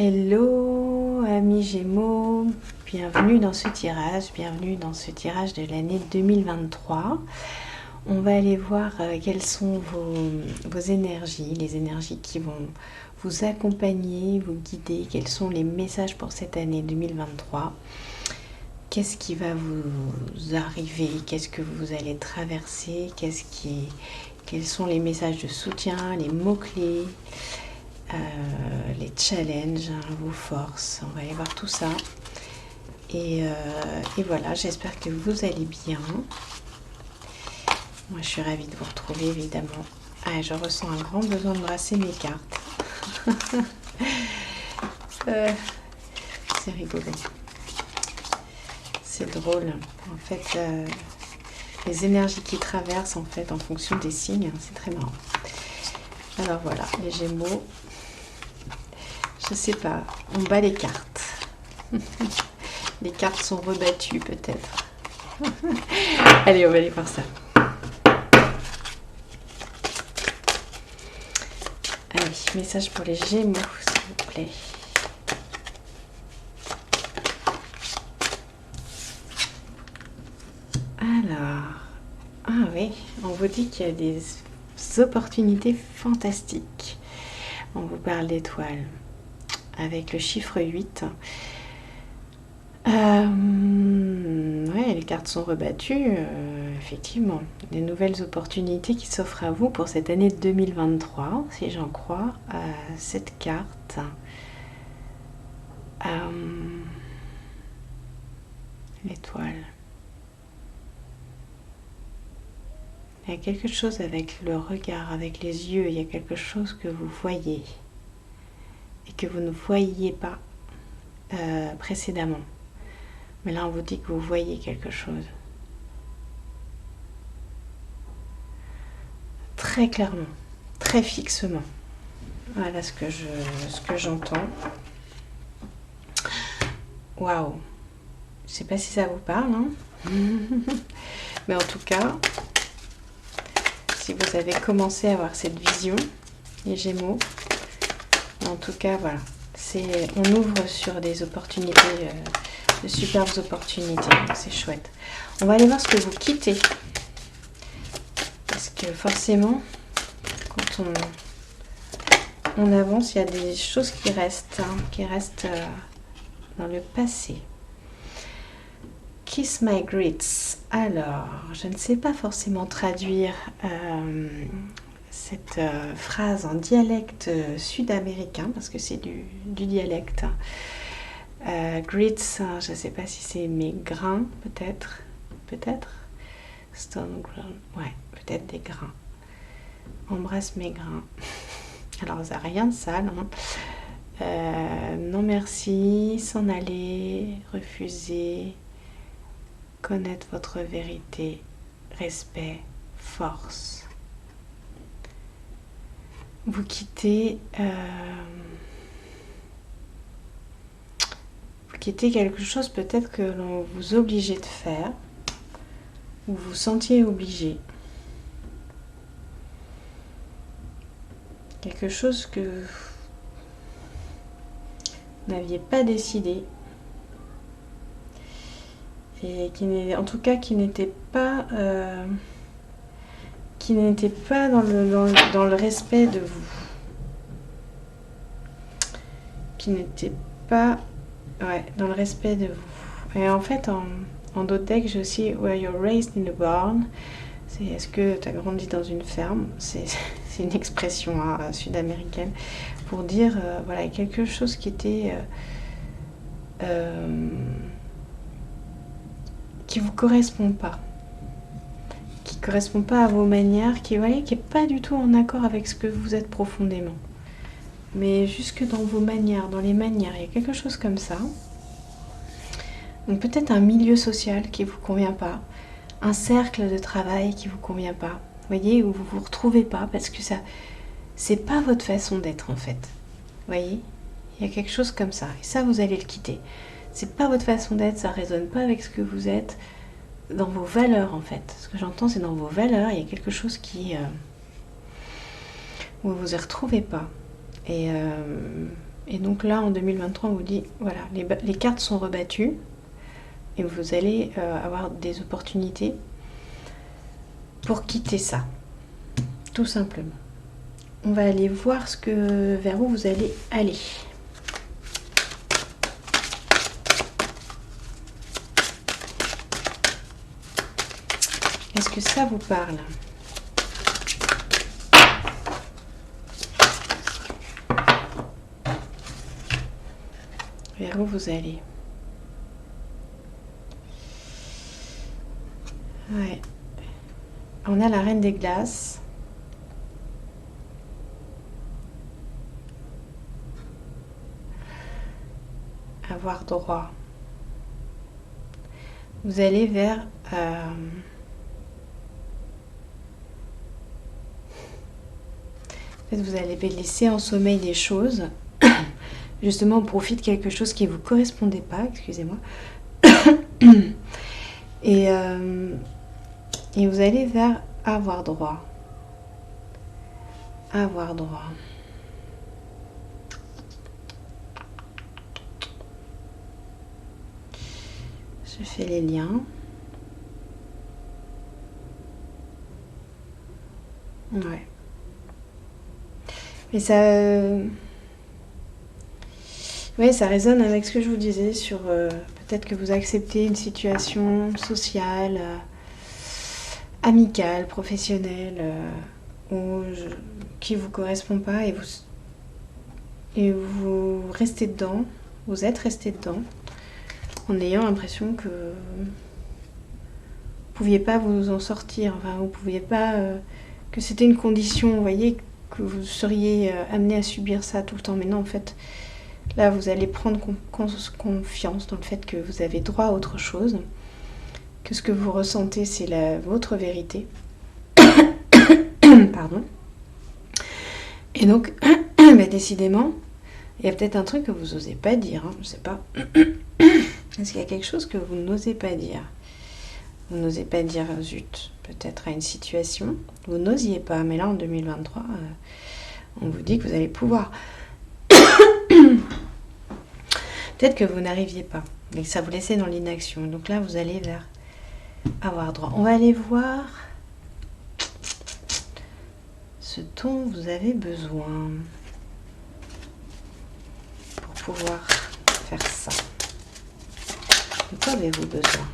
Hello amis Gémeaux, bienvenue dans ce tirage de l'année 2023. On va aller voir quelles sont vos énergies, les énergies qui vont vous accompagner, vous guider, quels sont les messages pour cette année 2023. Qu'est-ce qui va vous arriver, qu'est-ce que vous allez traverser, quels sont les messages de soutien, les mots-clés, les challenges, vos forces. On va aller voir tout ça. Et voilà, j'espère que vous allez bien. Moi, je suis ravie de vous retrouver, évidemment. Ah, je ressens un grand besoin de brasser mes cartes. C'est rigolo. C'est drôle. En fait, les énergies qui traversent, en fait, en fonction des signes, c'est très marrant. Alors voilà, les Gémeaux. Je sais pas, on bat les cartes. Les cartes sont rebattues peut-être. Allez, on va aller voir ça. Allez, message pour les Gémeaux, s'il vous plaît. Alors, ah oui, on vous dit qu'il y a des opportunités fantastiques. On vous parle d'étoiles. Avec le chiffre 8. Ouais, les cartes sont rebattues. Effectivement, des nouvelles opportunités qui s'offrent à vous pour cette année 2023, si j'en crois à cette carte. L'étoile. Il y a quelque chose avec le regard, avec les yeux. Il y a quelque chose que vous voyez et que vous ne voyiez pas précédemment. Mais là, on vous dit que vous voyez quelque chose. Très clairement, très fixement. Voilà ce que j'entends. Waouh! Je ne sais pas si ça vous parle, hein. Mais en tout cas, si vous avez commencé à avoir cette vision, les Gémeaux, en tout cas, voilà. On ouvre sur des opportunités, de superbes opportunités. C'est chouette. On va aller voir ce que vous quittez. Parce que forcément, quand on avance, il y a des choses qui restent, dans le passé. Kiss my grits. Alors, je ne sais pas forcément traduire cette phrase en dialecte sud-américain, parce que c'est du dialecte. Grits, je ne sais pas si c'est mes grains, peut-être. Stone ground, ouais, peut-être des grains. Embrasse mes grains. Alors, ça n'a rien de sale, hein. Non merci, s'en aller, refuser, connaître votre vérité, respect, force. Vous quittez quelque chose peut-être que l'on vous obligeait de faire, ou vous sentiez obligé. Quelque chose que vous n'aviez pas décidé. Et qui n'était pas dans le respect de vous. Qui n'était pas dans le respect de vous. Et en fait, en d'autres decks, j'ai aussi Were you raised in a barn? C'est est-ce que tu as grandi dans une ferme? C'est une expression sud-américaine pour dire voilà, quelque chose qui était qui vous correspond pas. Qui correspond pas à vos manières, qui est pas du tout en accord avec ce que vous êtes profondément. Mais jusque dans vos manières, dans les manières, il y a quelque chose comme ça. Donc peut-être un milieu social qui vous convient pas, un cercle de travail qui vous convient pas, vous voyez, où vous vous retrouvez pas, parce que ça, c'est pas votre façon d'être en fait. Vous voyez, il y a quelque chose comme ça, et ça vous allez le quitter. C'est pas votre façon d'être, ça résonne pas avec ce que vous êtes, dans vos valeurs en fait. Ce que j'entends, c'est dans vos valeurs, il y a quelque chose qui où vous y retrouvez pas. Et Et donc là, en 2023, on vous dit, voilà, les cartes sont rebattues et vous allez avoir des opportunités pour quitter ça, tout simplement. On va aller voir vers où vous allez aller. Est-ce que ça vous parle? Vers où vous allez? Ouais. On a la Reine des Glaces. Avoir droit. Vous allez vers... En fait, vous allez laisser en sommeil des choses. Justement, au profit de quelque chose qui ne vous correspondait pas, excusez-moi. Et vous allez vers avoir droit. Avoir droit. Je fais les liens. Ouais. Mais ça... Oui, ça résonne avec ce que je vous disais sur peut-être que vous acceptez une situation sociale, amicale, professionnelle, qui ne vous correspond pas et vous restez dedans, vous êtes resté dedans, en ayant l'impression que vous ne pouviez pas vous en sortir, enfin vous ne pouviez pas, que c'était une condition, vous voyez, que vous seriez amené à subir ça tout le temps, mais non en fait... Là, vous allez prendre confiance dans le fait que vous avez droit à autre chose, que ce que vous ressentez, c'est votre vérité. Pardon. Et donc, décidément, il y a peut-être un truc que vous n'osez pas dire, hein, je ne sais pas. Est-ce qu'il y a quelque chose que vous n'osez pas dire? Vous n'osez pas dire zut, peut-être à une situation. Vous n'osiez pas, mais là, en 2023, on vous dit que vous allez pouvoir... Peut-être que vous n'arriviez pas, mais que ça vous laissait dans l'inaction. Donc là, vous allez vers avoir droit. On va aller voir ce dont vous avez besoin pour pouvoir faire ça. De quoi avez-vous besoin?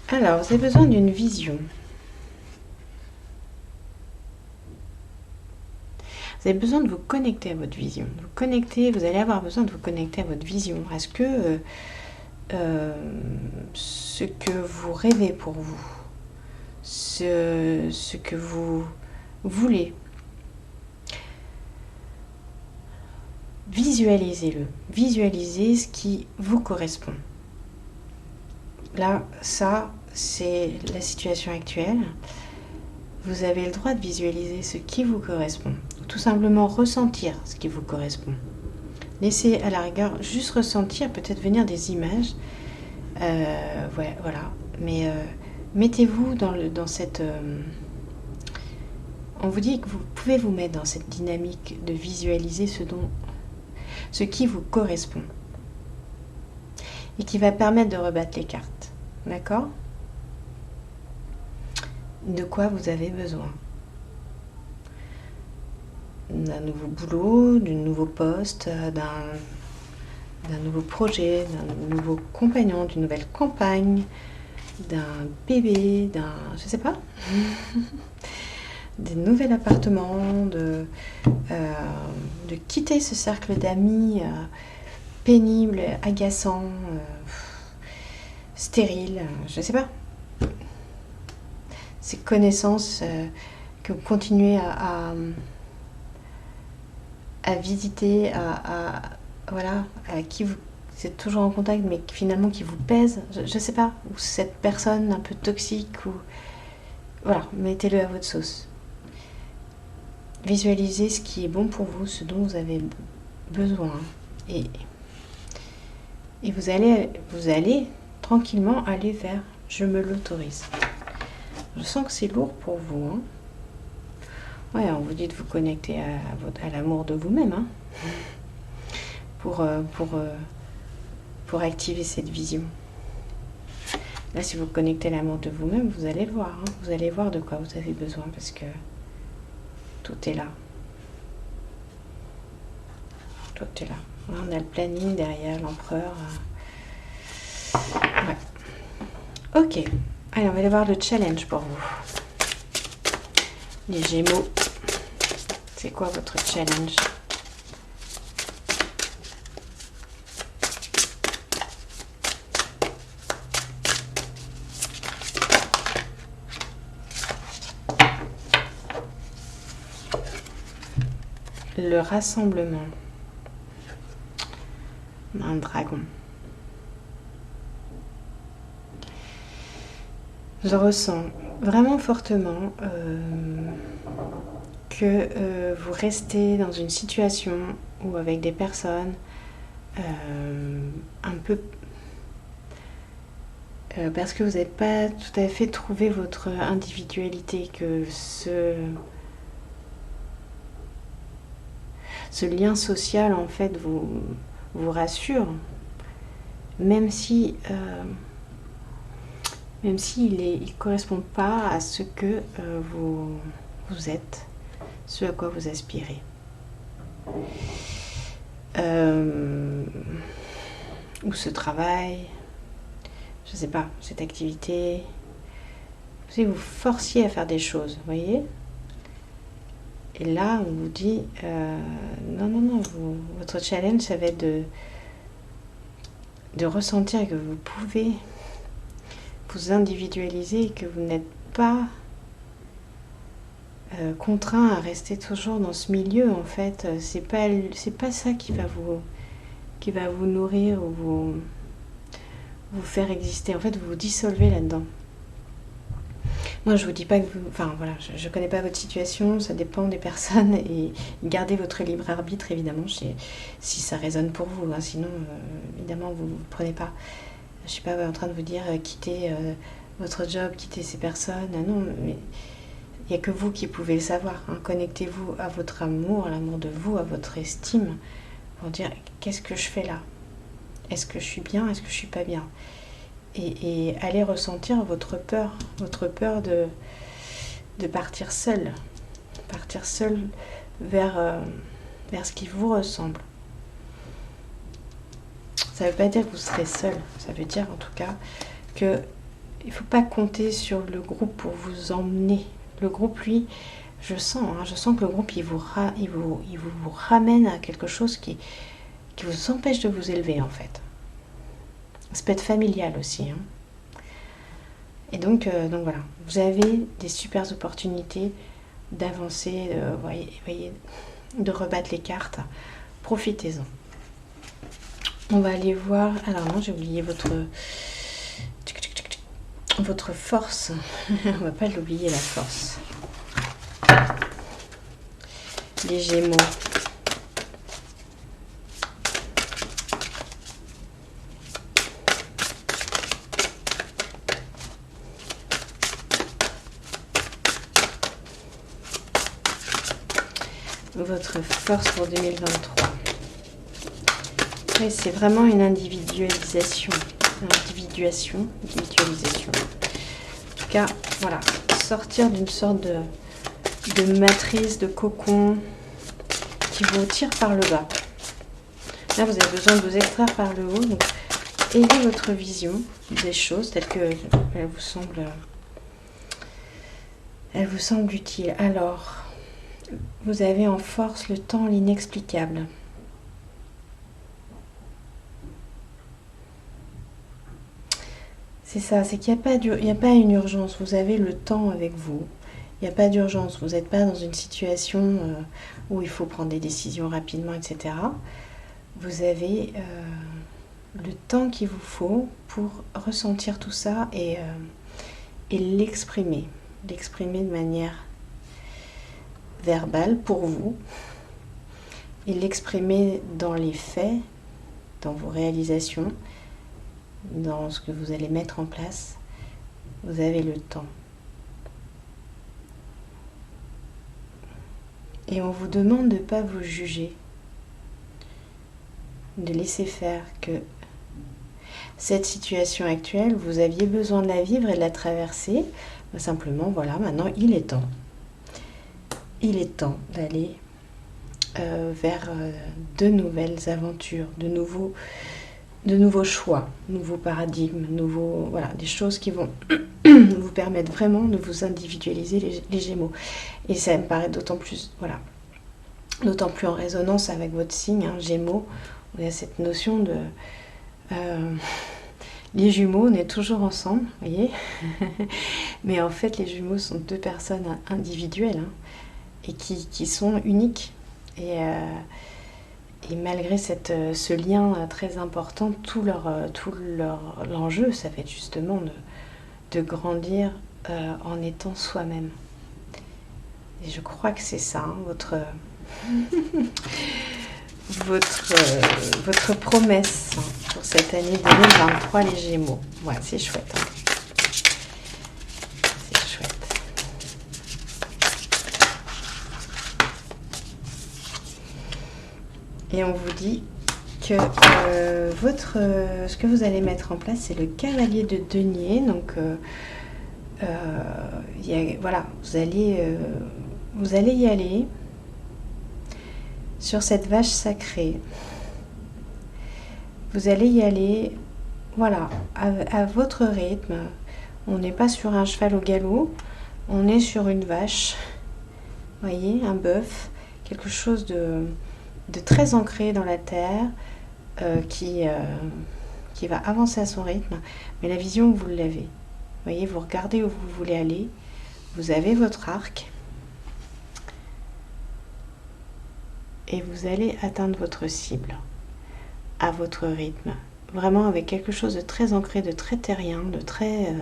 Alors, vous avez besoin d'une vision. Vous avez besoin de vous connecter à votre vision. Vous allez avoir besoin de vous connecter à votre vision. Est-ce que ce que vous rêvez pour vous, ce que vous voulez, visualisez-le. Visualisez ce qui vous correspond. Là, ça, c'est la situation actuelle. Vous avez le droit de visualiser ce qui vous correspond. Tout simplement ressentir ce qui vous correspond. Laissez à la rigueur juste ressentir, peut-être venir des images. Ouais, voilà. Mais mettez-vous dans cette... on vous dit que vous pouvez vous mettre dans cette dynamique de visualiser ce qui vous correspond. Et qui va permettre de rebattre les cartes. D'accord ? De quoi vous avez besoin? D'un nouveau boulot, d'un nouveau poste, d'un nouveau projet, d'un nouveau compagnon, d'une nouvelle compagne, d'un bébé, je sais pas, d'un nouvel appartement, de quitter ce cercle d'amis pénible, agaçant, stérile, je sais pas. Ces connaissances que vous continuez à visiter, voilà, à qui vous êtes toujours en contact, mais finalement qui vous pèse, je sais pas, ou cette personne un peu toxique, ou voilà, mettez-le à votre sauce. Visualisez ce qui est bon pour vous, ce dont vous avez besoin, et vous allez tranquillement aller vers je me l'autorise. Je sens que c'est lourd pour vous. Hein. Ouais, on vous dit de vous connecter à l'amour de vous-même. Hein, pour activer cette vision. Là, si vous connectez à l'amour de vous-même, vous allez le voir. Hein, vous allez voir de quoi vous avez besoin parce que tout est là. Tout est là. Là, on a le planning derrière, l'empereur. Ouais. Ok. Allez, on va aller voir le challenge pour vous. Les Gémeaux. C'est quoi votre challenge? Le rassemblement. Un dragon. Je ressens vraiment fortement que vous restez dans une situation ou avec des personnes un peu parce que vous n'avez pas tout à fait trouvé votre individualité, que ce lien social en fait vous rassure, même si il correspond pas à ce que vous êtes, ce à quoi vous aspirez. Ou ce travail, je sais pas, cette activité, si vous forciez à faire des choses, vous voyez. Et là, on vous dit, non, votre challenge, ça va être de ressentir que vous pouvez vous individualiser et que vous n'êtes pas contraint à rester toujours dans ce milieu, en fait. C'est pas ça qui va vous nourrir ou vous faire exister. En fait, vous vous dissolvez là-dedans. Moi, je vous dis pas que vous... Enfin, voilà, je connais pas votre situation, ça dépend des personnes, et gardez votre libre arbitre, évidemment, si ça résonne pour vous. Hein, sinon, évidemment, vous ne prenez pas. Je suis pas en train de vous dire quittez votre job, quittez ces personnes. Non, mais il n'y a que vous qui pouvez le savoir. Hein. Connectez-vous à votre amour, à l'amour de vous, à votre estime, pour dire qu'est-ce que je fais là? Est-ce que je suis bien? Est-ce que je suis pas bien? Et allez ressentir votre peur de partir seul vers ce qui vous ressemble. Ça ne veut pas dire que vous serez seul, ça veut dire en tout cas que il ne faut pas compter sur le groupe pour vous emmener. Le groupe, lui, je sens que le groupe il vous ramène à quelque chose qui vous empêche de vous élever en fait. Ça peut être familial aussi. Hein. Et donc voilà, vous avez des super opportunités d'avancer, voyez, de rebattre les cartes. Profitez-en. On va aller voir. Alors non, j'ai oublié votre force. On va pas l'oublier, la force. Les Gémeaux. Votre force pour 2023. Oui, c'est vraiment une individualisation. Individualisation. En tout cas, voilà. Sortir d'une sorte de matrice, de cocon qui vous tire par le bas. Là, vous avez besoin de vous extraire par le haut. Donc, ayez votre vision des choses telles qu'elle vous semble utile. Alors, vous avez en force le temps, l'inexplicable. C'est ça, c'est qu'il n'y a pas une urgence. Vous avez le temps avec vous. Il n'y a pas d'urgence. Vous n'êtes pas dans une situation où il faut prendre des décisions rapidement, etc. Vous avez le temps qu'il vous faut pour ressentir tout ça et l'exprimer. L'exprimer de manière verbal pour vous et l'exprimer dans les faits, dans vos réalisations, dans ce que vous allez mettre en place. Vous avez le temps. Et on vous demande de ne pas vous juger, de laisser faire, que cette situation actuelle, vous aviez besoin de la vivre et de la traverser. Simplement, voilà, maintenant il est temps. Il est temps d'aller vers de nouvelles aventures, de nouveaux choix, nouveaux paradigmes, voilà, des choses qui vont vous permettre vraiment de vous individualiser les Gémeaux. Et ça me paraît d'autant plus, voilà, d'autant plus en résonance avec votre signe, hein, Gémeaux. Il y a cette notion de les jumeaux, on est toujours ensemble, vous voyez. Mais en fait, les jumeaux sont deux personnes individuelles, hein, et qui sont uniques. Et malgré ce lien très important, tout l'enjeu, ça va être justement de grandir en étant soi-même. Et je crois que c'est ça, hein, votre promesse, hein, pour cette année 2023, les Gémeaux. Ouais, c'est chouette. Hein. C'est chouette. Et on vous dit que ce que vous allez mettre en place, c'est le cavalier de denier. Donc, voilà, vous allez y aller sur cette vache sacrée. Vous allez y aller, voilà, à votre rythme. On n'est pas sur un cheval au galop, on est sur une vache, vous voyez, un bœuf, quelque chose de très ancré dans la terre, qui va avancer à son rythme, mais la vision, vous l'avez. Vous voyez, vous regardez où vous voulez aller, vous avez votre arc, et vous allez atteindre votre cible à votre rythme, vraiment avec quelque chose de très ancré, de très terrien, de très...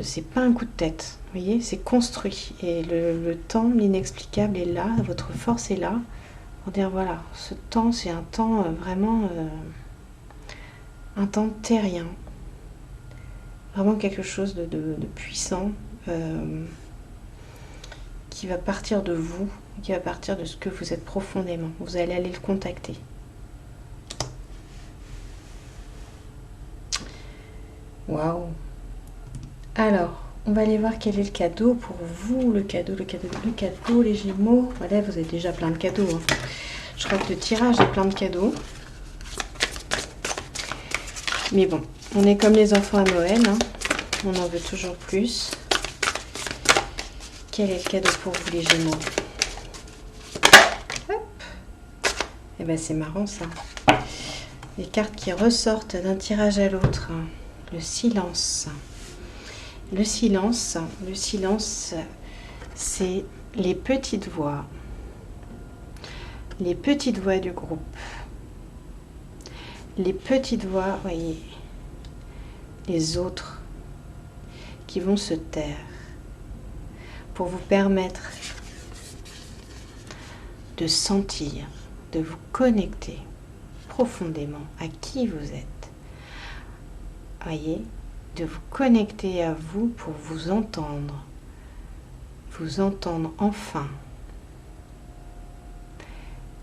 c'est pas un coup de tête, vous voyez, c'est construit, et le temps, l'inexplicable est là, votre force est là, pour dire voilà, ce temps, c'est un temps vraiment un temps terrien, vraiment quelque chose de puissant, qui va partir de vous, qui va partir de ce que vous êtes profondément. Vous allez aller le contacter. Waouh! Alors, on va aller voir quel est le cadeau pour vous, le cadeau, les Gémeaux. Voilà, vous avez déjà plein de cadeaux. Hein. Je crois que le tirage est plein de cadeaux. Mais bon, on est comme les enfants à Noël. Hein. On en veut toujours plus. Quel est le cadeau pour vous, les Gémeaux? Hop. Eh bien, c'est marrant, ça. Les cartes qui ressortent d'un tirage à l'autre. Le silence. Le silence, c'est les petites voix. Les petites voix du groupe. Les petites voix, voyez, les autres qui vont se taire pour vous permettre de sentir, de vous connecter profondément à qui vous êtes. Voyez, de vous connecter à vous pour vous entendre enfin,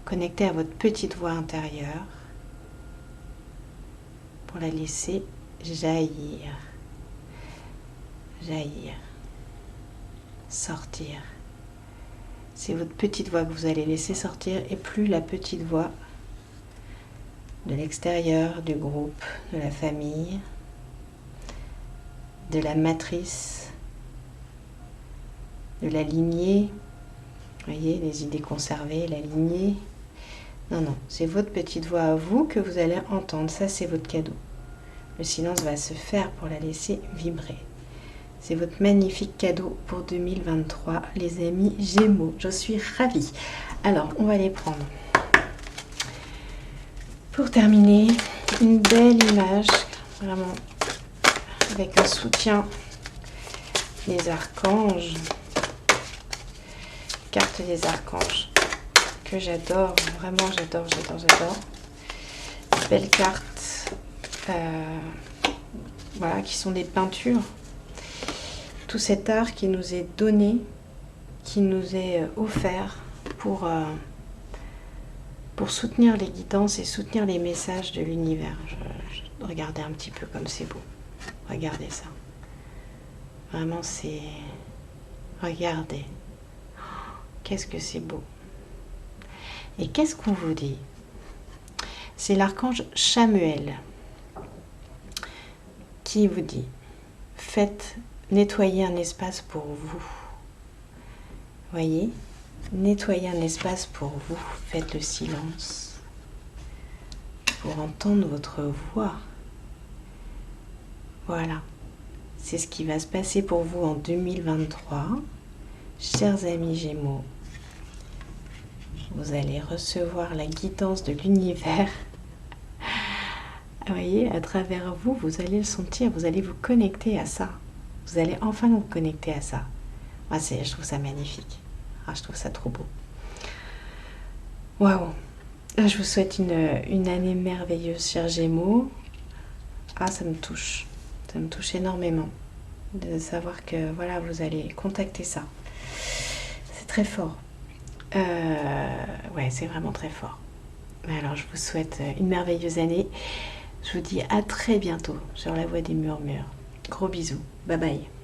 connecter à votre petite voix intérieure pour la laisser jaillir, sortir. C'est votre petite voix que vous allez laisser sortir et plus la petite voix de l'extérieur, du groupe, de la famille, de la matrice, de la lignée. Vous voyez, les idées conservées, la lignée. Non, non, c'est votre petite voix à vous que vous allez entendre. Ça, c'est votre cadeau. Le silence va se faire pour la laisser vibrer. C'est votre magnifique cadeau pour 2023, les amis Gémeaux. Je suis ravie. Alors, on va les prendre. Pour terminer, une belle image, vraiment, avec un soutien des archanges. Carte des archanges que j'adore, vraiment j'adore. Belles cartes, voilà, qui sont des peintures. Tout cet art qui nous est donné qui nous est offert pour soutenir les guidances et soutenir les messages de l'univers. Regardez un petit peu comme c'est beau. Regardez ça. Vraiment, c'est... Regardez. Qu'est-ce que c'est beau. Et qu'est-ce qu'on vous dit? C'est l'archange Chamuel qui vous dit: faites nettoyer un espace pour vous. Voyez, nettoyez un espace pour vous. Faites le silence pour entendre votre voix. Voilà, c'est ce qui va se passer pour vous en 2023. Chers amis Gémeaux, vous allez recevoir la guidance de l'univers. Vous voyez, à travers vous, vous allez le sentir, vous allez vous connecter à ça. Vous allez enfin vous connecter à ça. Moi, je trouve ça magnifique. Je trouve ça trop beau. Waouh! Je vous souhaite une année merveilleuse, chers Gémeaux. Ça me touche. Ça me touche énormément de savoir que voilà, vous allez contacter ça. C'est très fort. Ouais, c'est vraiment très fort. Alors, je vous souhaite une merveilleuse année. Je vous dis à très bientôt sur la voie des murmures. Gros bisous. Bye bye.